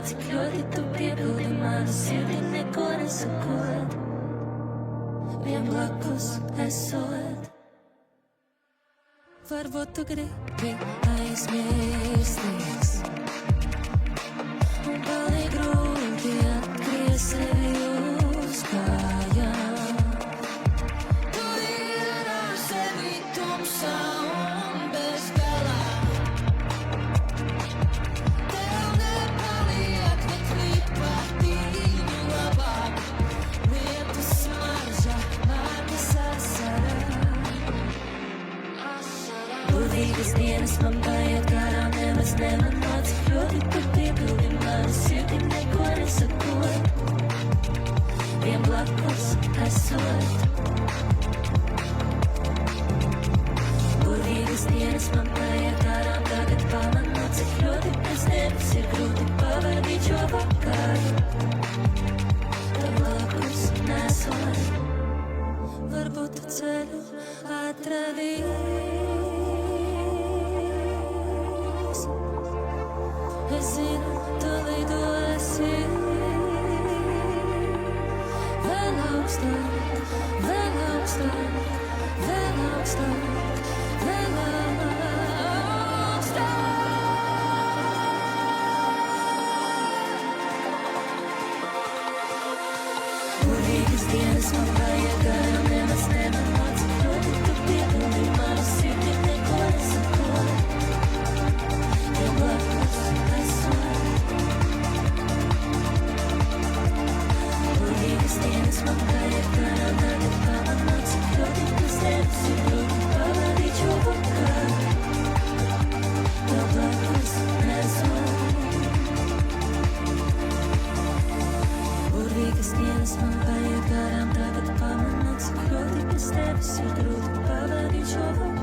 cik ļoti tu piepildi manu sirdi, neko nesakot, vien blakus esot. Varbūt tu gribi aizmirsties, un palīk grūti atgriezt sevi uz kājām. Tu ir ar sevi tumsā un bez galā. Tev nepaliek nekvīt patīņu labāk, lietus smarža, vārdas asarā. Burvīgas dienas man paiet garām, nemaz nemanot, cik ļoti tu piepildi manu sirdi, neko nesakot, vien blakus esot. Burvīgas dienas man paiet garām, tagad pamanot, cik ļoti bez tevis ir grūti pavadīt šo vakaru, tev blakus nesot. Varbūt tu ceļu atradīs, es zinu, tu lidosi vēl augstāk, vēl augstāk, vēl augstāk, vēl augstāk. Burvīgas dienas man paiet garām, nemaz nemanot, cik ļoti tu piepildi manu sirdi, neko nesakot, vien blakus esot. Burvīgas dienas man paiet garām, tagad pamanot, cik ļoti bez tevis ir grūti pavadīt šo vakaru, tev blakus esot. Burvīgas dienas man paiet garām, tagad pamanot, cik ļoti bez tevis ir grūti pavadīt šo vakaru.